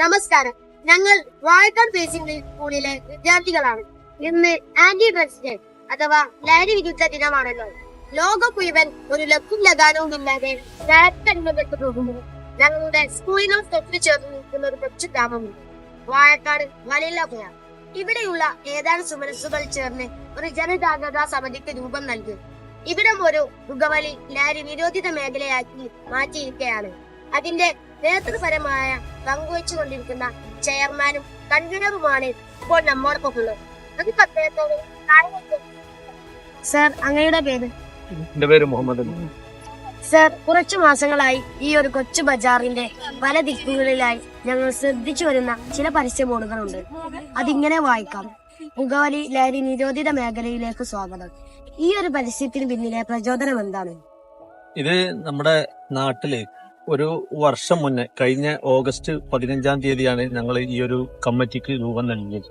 നമസ്കാരം. ഞങ്ങൾ വാഴക്കാട് ബേസിക് സ്കൂളിലെ വിദ്യാർത്ഥികളാണ്. ഇന്ന് ആന്റി ഡ്രഗ്സ് ഡേ അഥവാ ലഹരി വിരുദ്ധ ദിനമാണല്ലോ. ലോകം മുഴുവൻ ഒരു ലക്കും ലഗാനവും ഇല്ലാതെ ലഹരിക്കടിമപ്പെട്ടു പോകുമ്പോൾ ഞങ്ങളുടെ സ്കൂളിനോട് തൊട്ടു ചേർന്ന് നിൽക്കുന്ന ഒരു കൊച്ചു ഗ്രാമമുണ്ട്, വാഴക്കാട് വലിയപ്പുഴ. ഇവിടെയുള്ള ഏതാനും സുമനസ്സുകൾ ചേർന്ന് ഒരു ജനജാഗ്രതാ സമിതിക്ക് രൂപം നൽകി. ഇവിടം ഒരു പുകവലി ലഹരി നിരോധിത മേഖലയാക്കി മാറ്റിയിരിക്കുകയാണ്. അതിന്റെ നേതൃപരമായ പങ്കുവച്ചുകൊണ്ടിരിക്കുന്ന ചെയർമാനും കൺവീനറുമാണ് ഇപ്പോൾ നമ്മോടൊപ്പം ഉള്ളത്. നമുക്ക് അദ്ദേഹത്തോട് സർ, അങ്ങയുടെ പേര്? എന്റെ പേര് മുഹമ്മദ്. സർ, കുറച്ചു മാസങ്ങളായി ഈ ഒരു കൊച്ചു ബജാറിന്റെ പല ദിക്കുകളിലായി ഞങ്ങൾ ശ്രദ്ധിച്ചു വരുന്ന ചില പരസ്യ ബോർഡുകളുണ്ട്. അതിങ്ങനെ വായിക്കാം: പുകവലി ലഹരി നിരോധിത മേഖലയിലേക്ക് സ്വാഗതം. ഈ ഒരു പരസ്യത്തിന് പിന്നിലെ പ്രചോദനം എന്താണ്? ഇത് നമ്മുടെ നാട്ടില് ഒരു വർഷം മുന്നേ, കഴിഞ്ഞ ഓഗസ്റ്റ് 15-ാം തീയതിയാണ് ഞങ്ങൾ ഈ ഒരു കമ്മിറ്റിക്ക് രൂപം നൽകിയത്.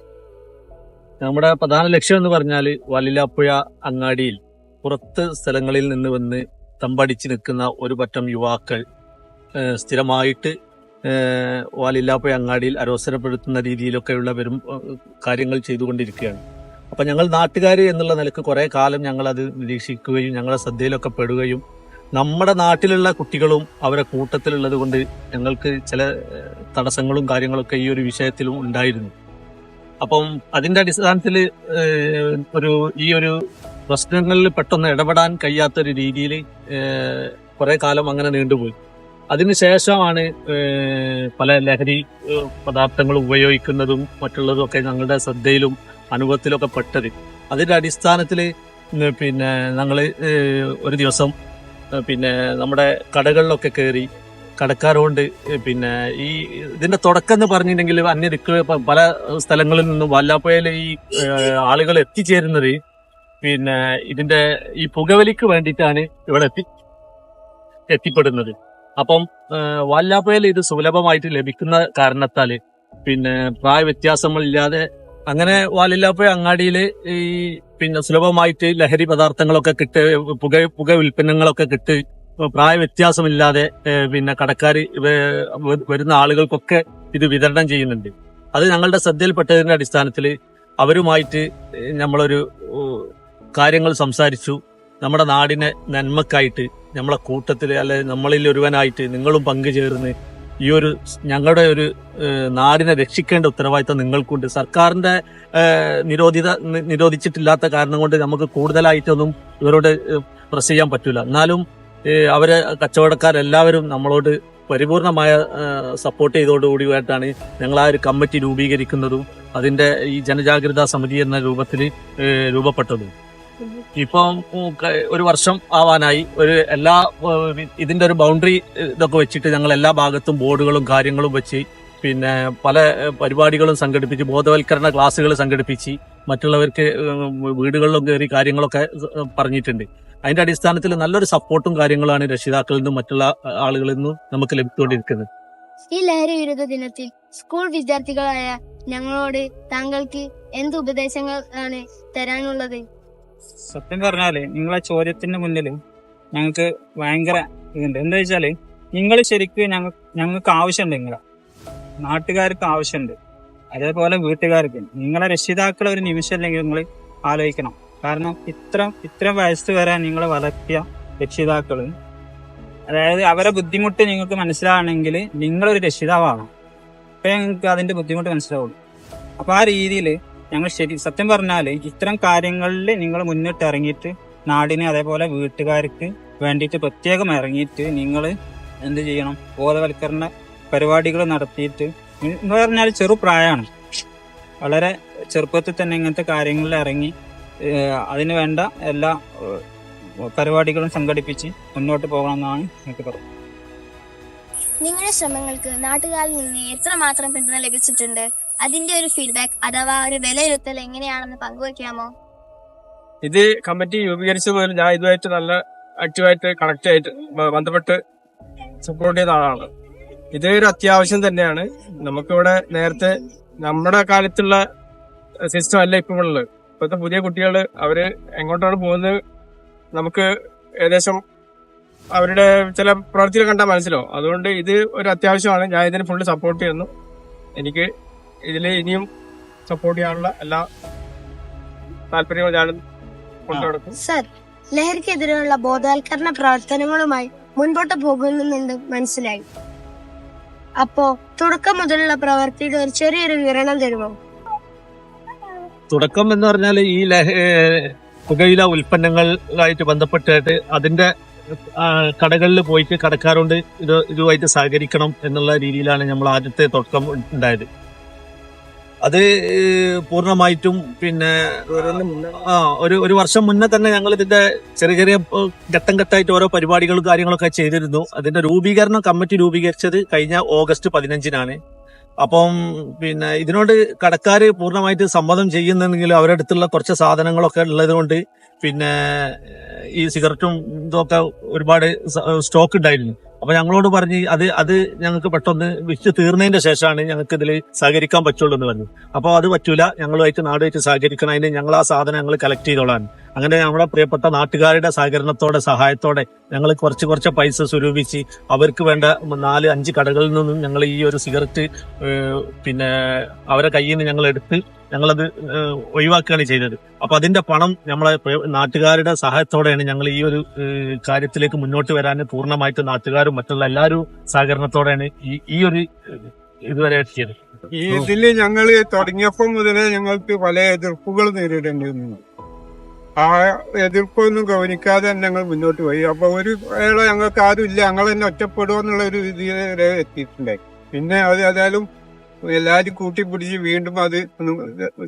നമ്മുടെ പ്രധാന ലക്ഷ്യം എന്ന് പറഞ്ഞാൽ വലിയപ്പുഴ അങ്ങാടിയിൽ പുറത്ത് സ്ഥലങ്ങളിൽ നിന്ന് വന്ന് തമ്പടിച്ച് നിൽക്കുന്ന ഒരു പറ്റം യുവാക്കൾ സ്ഥിരമായിട്ട് വലിയപ്പുഴ അങ്ങാടിയിൽ അരോസരപ്പെടുത്തുന്ന രീതിയിലൊക്കെയുള്ള കാര്യങ്ങൾ ചെയ്തുകൊണ്ടിരിക്കുകയാണ്. അപ്പം ഞങ്ങൾ നാട്ടുകാർ എന്നുള്ള നിലക്ക് കുറേ കാലം ഞങ്ങളത് നിരീക്ഷിക്കുകയും ഞങ്ങളുടെ ശ്രദ്ധയിലൊക്കെ പെടുകയും നമ്മുടെ നാട്ടിലുള്ള കുട്ടികളും അവരെ കൂട്ടത്തിലുള്ളത് കൊണ്ട് ഞങ്ങൾക്ക് ചില തടസ്സങ്ങളും കാര്യങ്ങളൊക്കെ ഈ ഒരു വിഷയത്തിലും ഉണ്ടായിരുന്നു. അപ്പം അതിന്റെ അടിസ്ഥാനത്തിൽ ഈ ഒരു പ്രശ്നങ്ങളിൽ പെട്ടെന്ന് ഇടപെടാൻ കഴിയാത്തൊരു രീതിയിൽ കുറെ കാലം അങ്ങനെ നീണ്ടുപോയി. അതിനുശേഷമാണ് പല ലഹരി പദാർത്ഥങ്ങൾ ഉപയോഗിക്കുന്നതും മറ്റുള്ളതും ഒക്കെ ഞങ്ങളുടെ ശ്രദ്ധയിലും അനുഭവത്തിലൊക്കെ പെട്ടത്. അതിന്റെ അടിസ്ഥാനത്തിൽ പിന്നെ ഞങ്ങൾ ഒരു ദിവസം നമ്മുടെ കടകളിലൊക്കെ കയറി കടക്കാരോണ്ട് ഇതിന്റെ തുടക്കം എന്ന് പറഞ്ഞിട്ടുണ്ടെങ്കിൽ അന്യദിക്ക് പല സ്ഥലങ്ങളിൽ നിന്നും വല്ലാപ്പുഴയിൽ ഈ ആളുകൾ എത്തിച്ചേരുന്നത് ഇതിന്റെ ഈ പുകവലിക്ക് വേണ്ടിയിട്ടാണ് ഇവിടെ എത്തിപ്പെടുന്നത്. അപ്പം വല്ലാപ്പുഴയിൽ ഇത് സുലഭമായിട്ട് ലഭിക്കുന്ന കാരണത്താല് പ്രായ വ്യത്യാസങ്ങളില്ലാതെ അങ്ങനെ വാലില്ലാപ്പുഴ അങ്ങാടിയില് സുലഭമായിട്ട് ലഹരി പദാർത്ഥങ്ങളൊക്കെ പുക ഉൽപ്പന്നങ്ങളൊക്കെ പ്രായ വ്യത്യാസമില്ലാതെ കടക്കാര് വരുന്ന ആളുകൾക്കൊക്കെ ഇത് വിതരണം ചെയ്യുന്നുണ്ട്. അത് ഞങ്ങളുടെ ശ്രദ്ധയിൽപ്പെട്ടതിന്റെ അടിസ്ഥാനത്തിൽ അവരുമായിട്ട് നമ്മളൊരു കാര്യങ്ങൾ സംസാരിച്ചു. നമ്മുടെ നാടിനെ നന്മക്കായിട്ട് നമ്മളെ കൂട്ടത്തിൽ അല്ലെ നമ്മളിൽ ഒരുവനായിട്ട് നിങ്ങളും പങ്കുചേർന്ന് ഈ ഒരു ഞങ്ങളുടെ ഒരു നാടിനെ രക്ഷിക്കേണ്ട ഉത്തരവാദിത്തം നിങ്ങൾക്കുണ്ട്. സർക്കാരിന്റെ നിരോധിച്ചിട്ടില്ലാത്ത കാരണം കൊണ്ട് നമുക്ക് കൂടുതലായിട്ടൊന്നും ഇവരോട് പ്രസ് ചെയ്യാൻ പറ്റൂല. എന്നാലും അവരെ കച്ചവടക്കാരെല്ലാവരും നമ്മളോട് പരിപൂർണമായ സപ്പോർട്ട് ചെയ്തോടുകൂടിയായിട്ടാണ് ഞങ്ങൾ ആ ഒരു കമ്മിറ്റി രൂപീകരിക്കുന്നതും അതിന്റെ ഈ ജനജാഗ്രതാ സമിതി എന്ന രൂപത്തിൽ രൂപപ്പെട്ടതും. ഇപ്പം ഒരു വർഷം ആവാനായി. ഇതിന്റെ ഒരു ബൗണ്ടറി ഇതൊക്കെ വെച്ചിട്ട് ഞങ്ങൾ എല്ലാ ഭാഗത്തും ബോർഡുകളും കാര്യങ്ങളും വെച്ച് പല പരിപാടികളും സംഘടിപ്പിച്ച് ബോധവൽക്കരണ ക്ലാസ്സുകൾ സംഘടിപ്പിച്ച് മറ്റുള്ളവർക്ക് വീടുകളിലും കയറി കാര്യങ്ങളൊക്കെ പറഞ്ഞിട്ടുണ്ട്. അതിന്റെ അടിസ്ഥാനത്തിൽ നല്ലൊരു സപ്പോർട്ടും കാര്യങ്ങളാണ് രക്ഷിതാക്കളിൽ നിന്നും മറ്റുള്ള ആളുകളിൽ നിന്നും നമുക്ക് ലഭിച്ചുകൊണ്ടിരിക്കുന്നത്. ഈ ലഹരി വിരുദ്ധ ദിനത്തിൽ സ്കൂൾ വിദ്യാർത്ഥികളായ ഞങ്ങളോട് താങ്കൾക്ക് എന്ത് ഉപദേശങ്ങൾ ആണ് തരാനുള്ളത്? സത്യം പറഞ്ഞാല് നിങ്ങളെ ചോദ്യത്തിന് മുന്നിൽ ഞങ്ങൾക്ക് ഭയങ്കര ഇതുണ്ട്. എന്താ വെച്ചാല് നിങ്ങൾ ശരിക്കും ഞങ്ങൾക്ക് ആവശ്യമുണ്ട്, നിങ്ങളെ നാട്ടുകാർക്ക് ആവശ്യമുണ്ട്, അതേപോലെ വീട്ടുകാർക്ക്. നിങ്ങളെ രക്ഷിതാക്കളെ ഒരു നിമിഷം അല്ലെങ്കിൽ നിങ്ങൾ ആലോചിക്കണം. കാരണം ഇത്ര വയസ്സ് വരെ നിങ്ങളെ വളർത്തിയ രക്ഷിതാക്കള്, അതായത് അവരെ ബുദ്ധിമുട്ട് നിങ്ങൾക്ക് മനസ്സിലാവണമെങ്കിൽ നിങ്ങളൊരു രക്ഷിതാവാണ്. അപ്പൊ നിങ്ങൾക്ക് അതിന്റെ ബുദ്ധിമുട്ട് മനസ്സിലാവുള്ളൂ. അപ്പൊ ആ രീതിയിൽ ഞങ്ങൾ സത്യം പറഞ്ഞാല് ഇത്തരം കാര്യങ്ങളിൽ നിങ്ങൾ മുന്നിട്ട് ഇറങ്ങിയിട്ട് നാടിന് അതേപോലെ വീട്ടുകാർക്ക് വേണ്ടിയിട്ട് പ്രത്യേകം ഇറങ്ങിയിട്ട് നിങ്ങൾ എന്ത് ചെയ്യണം, ബോധവൽക്കരണ പരിപാടികൾ നടത്തിയിട്ട്. എന്ന് പറഞ്ഞാൽ ചെറുപ്രായമാണ്, വളരെ ചെറുപ്പത്തിൽ തന്നെ ഇങ്ങനത്തെ കാര്യങ്ങളിൽ ഇറങ്ങി അതിന് വേണ്ട എല്ലാ പരിപാടികളും സംഘടിപ്പിച്ച് മുന്നോട്ട് പോകണമെന്നാണ് എനിക്ക് പറയുന്നത്. നിങ്ങളുടെ ശ്രമങ്ങൾക്ക് നാട്ടുകാരിൽ നിന്ന് എത്രമാത്രം പിന്തുണ ലഭിച്ചിട്ടുണ്ട്? അതിന്റെ ഒരു ഫീഡ്ബാക്ക് അഥവാ ഒരു വിലയിരുത്തൽ എങ്ങനെയാണെന്ന് പങ്കുവയ്ക്കാമോ? ഇത് കമ്മിറ്റി രൂപീകരിച്ച പോലും ഞാൻ ഇതുമായിട്ട് നല്ല ആക്റ്റീവായിട്ട് കണക്ട് ആയിട്ട് ബന്ധപ്പെട്ട് സപ്പോർട്ട് ചെയ്ത ആളാണ്. ഇത് ഒരു അത്യാവശ്യം തന്നെയാണ്. നമുക്കിവിടെ നേരത്തെ നമ്മുടെ കാലത്തുള്ള സിസ്റ്റം അല്ല ഇപ്പൊ ഉള്ളത്. ഇപ്പോഴത്തെ പുതിയ കുട്ടികൾ അവര് എങ്ങോട്ടാണ് പോകുന്നത് നമുക്ക് ഏകദേശം അവരുടെ ചില പ്രവൃത്തികൾ കണ്ടാൽ മനസ്സിലാവും. അതുകൊണ്ട് ഇത് ഒരു അത്യാവശ്യമാണ്. ഞാൻ ഇതിന് ഫുള്ള് സപ്പോർട്ട് ചെയ്യുന്നു. എനിക്ക് ഇതിൽ ഇനിയും സപ്പോർട്ട് ചെയ്യാനുള്ള എല്ലാ താല്പര്യങ്ങളും ഞാൻ കൊണ്ടുനടക്കും. സർ, ലഹരിക്കെതിരെയുള്ള ബോധവൽക്കരണ പ്രവർത്തനങ്ങളുമായി മുൻപോട്ട് പോകുന്നുണ്ട് മനസ്സിലായി. അപ്പോ തുടക്കം മുതലുള്ള പ്രവൃത്തിയുടെ ഒരു ചെറിയൊരു വിവരണം തരുമോ? തുടക്കം എന്ന് പറഞ്ഞാൽ ഈ പുകയില ഉൽപ്പന്നങ്ങളായിട്ട് ബന്ധപ്പെട്ടിട്ട് അതിന്റെ കടകളിൽ പോയിട്ട് കടക്കാരോട് ഇതുമായിട്ട് സഹകരിക്കണം എന്നുള്ള രീതിയിലാണ് നമ്മൾ ആദ്യത്തെ തുടക്കം ഉണ്ടായത്. അത് പൂർണ്ണമായിട്ടും പിന്നെ ഒരു വർഷം മുന്നേ തന്നെ ഞങ്ങൾ ഇതിന്റെ ചെറിയ ചെറിയ ഘട്ടം ഘട്ടമായിട്ട് ഓരോ പരിപാടികളും കാര്യങ്ങളൊക്കെ ചെയ്തിരുന്നു. അതിന്റെ കമ്മിറ്റി രൂപീകരിച്ചത് കഴിഞ്ഞ ഓഗസ്റ്റ് 15-നാണ്. അപ്പം പിന്നെ ഇതിനോട് കടക്കാര് പൂർണ്ണമായിട്ട് സമ്മതം ചെയ്യുന്നുണ്ടെങ്കിലും അവരുടെ അടുത്തുള്ള കുറച്ച് സാധനങ്ങളൊക്കെ ഉള്ളത് കൊണ്ട് പിന്നെ ഈ സിഗരറ്റും ഇതൊക്കെ ഒരുപാട് സ്റ്റോക്ക് ഉണ്ടായിരുന്നു. അപ്പൊ ഞങ്ങളോട് പറഞ്ഞ് അത് ഞങ്ങൾക്ക് പെട്ടെന്ന് വിറ്റ് തീർന്നതിന്റെ ശേഷമാണ് ഞങ്ങൾക്ക് ഇതിൽ സഹകരിക്കാൻ പറ്റുള്ളൂ എന്ന് പറഞ്ഞു. അപ്പോൾ അത് പറ്റൂല, ഞങ്ങളുമായിട്ട് നാടുമായിട്ട് സഹകരിക്കണം, അതിന് ഞങ്ങൾ ആ സാധനം ഞങ്ങൾ കളക്ട് ചെയ്തോളാൻ. അങ്ങനെ നമ്മുടെ പ്രിയപ്പെട്ട നാട്ടുകാരുടെ സഹായത്തോടെ ഞങ്ങൾ കുറച്ച് പൈസ സ്വരൂപിച്ച് അവർക്ക് വേണ്ട 4-5 കടകളിൽ നിന്നും ഞങ്ങൾ ഈ ഒരു സിഗരറ്റ് പിന്നെ അവരെ കയ്യിൽ നിന്ന് ഞങ്ങൾ എടുത്ത് ഞങ്ങളത് ഒഴിവാക്കുകയാണ് ചെയ്തത്. അപ്പൊ അതിന്റെ പണം നമ്മളെ നാട്ടുകാരുടെ സഹായത്തോടെയാണ് ഞങ്ങൾ ഈ ഒരു കാര്യത്തിലേക്ക് മുന്നോട്ട് വരാൻ പൂർണ്ണമായിട്ട് നാട്ടുകാരും മറ്റുള്ള എല്ലാവരും സഹകരണത്തോടെയാണ് ഈ ഒരു ഇതുവരെ എത്തിയത്. ഈ ഇതില് ഞങ്ങള് തുടങ്ങിയപ്പോൾ മുതലേ ഞങ്ങൾക്ക് പല എതിർപ്പുകൾ നേരിടേണ്ടി വന്നു. ആ എതിർപ്പൊന്നും ഗവനിക്കാതെ തന്നെ ഞങ്ങൾ മുന്നോട്ട് പോയി. അപ്പൊ ഒരു വേള ഞങ്ങൾക്ക് ആരും ഇല്ല, ഞങ്ങൾ തന്നെ ഒറ്റപ്പെടുക ഒരു ഇതിൽ വരെ എത്തിയിട്ടുണ്ടായി. പിന്നെ അത് ഏതായാലും എല്ലാരും കൂട്ടിപ്പിടിച്ച് വീണ്ടും അത്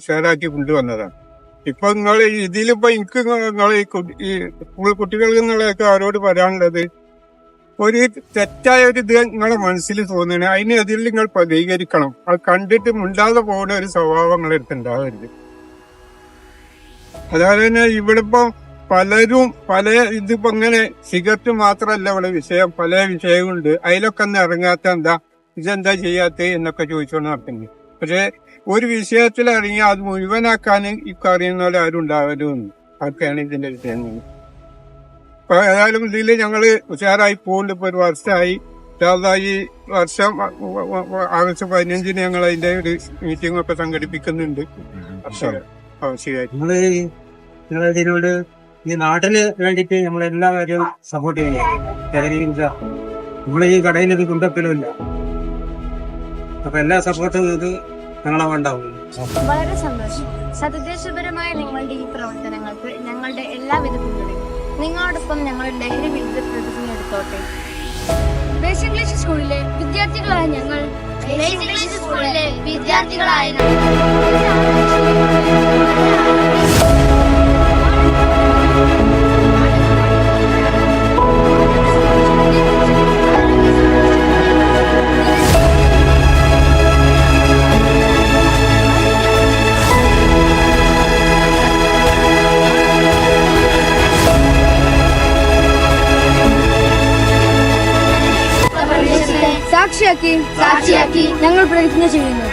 ഷെയറാക്കി കൊണ്ടുവന്നതാണ്. ഇപ്പൊ നിങ്ങൾ ഇതിലിപ്പോ എനിക്ക് നിങ്ങൾ ഈ സ്കൂൾ കുട്ടികൾക്ക് എന്നുള്ളതൊക്കെ അവരോട് പറയാനുള്ളത്, ഒരു തെറ്റായ ഒരു ഇത് നിങ്ങളെ മനസ്സിൽ തോന്നുകയാണ്, അതിനെതിരെ നിങ്ങൾ പ്രതികരിക്കണം. അത് കണ്ടിട്ട് മുണ്ടാതെ പോകുന്ന ഒരു സ്വഭാവം നിങ്ങളെടുത്ത് ഉണ്ടാവരുത്. അതായത് തന്നെ ഇവിടെ ഇപ്പൊ പലരും ഇതിപ്പോ ഇങ്ങനെ സിഗരറ്റ് മാത്രമല്ല ഇവിടെ വിഷയം, പല വിഷയമുണ്ട്. അതിലൊക്കെ ഒന്ന് ഇറങ്ങാത്ത എന്താ, ഇതെന്താ ചെയ്യാത്ത എന്നൊക്കെ ചോദിച്ചോണ്ട് നടക്കുന്നത്. പക്ഷെ ഒരു വിഷയത്തിൽ ഇറങ്ങി അത് മുഴുവനാക്കാൻ അറിയുന്നവരെ ആരും ഉണ്ടാവരുമെന്ന്. അതൊക്കെയാണ് ഇതിന്റെ വിഷയം. ഇപ്പൊ ഏതായാലും ഇതില് ഞങ്ങള് ഉഷാറായി പോകുന്നുണ്ട്. ഇപ്പൊ ഒരു വർഷമായി. ഈ വർഷം ആഗസ്റ്റ് 15-ന് ഞങ്ങൾ അതിന്റെ ഒരു മീറ്റിംഗ് ഒക്കെ സംഘടിപ്പിക്കുന്നുണ്ട്. ഇതിനോട് ഈ നാട്ടിന് വേണ്ടിയിട്ട് നമ്മളെല്ലാ കാര്യവും സപ്പോർട്ട് ചെയ്യുന്നത്. നമ്മളെ ഈ കടയിൽ ഇത് കുണ്ടപ്പിലുമില്ല. അപ്പൊ എല്ലാ സപ്പോർട്ടും ഇത് ഞങ്ങളെ ഉണ്ടാവും. വളരെ സന്തോഷം. സതുദ്ദേശപരമായ നിങ്ങളുടെ ഈ പ്രവർത്തനങ്ങൾക്ക് ഞങ്ങളുടെ എല്ലാവിധ പിന്തുണയും. നിങ്ങളോടൊപ്പം ഞങ്ങൾ ലഹരി വിരുദ്ധ പ്രതിജ്ഞ എടുത്തോട്ടെ. ബേസിക് ഇംഗ്ലീഷ് സ്കൂളിലെ വിദ്യാർത്ഥികളായ ഞങ്ങൾ സാക്ഷിയാക്കി ഞങ്ങൾ പ്രതിജ്ഞ ചെയ്യുന്നു.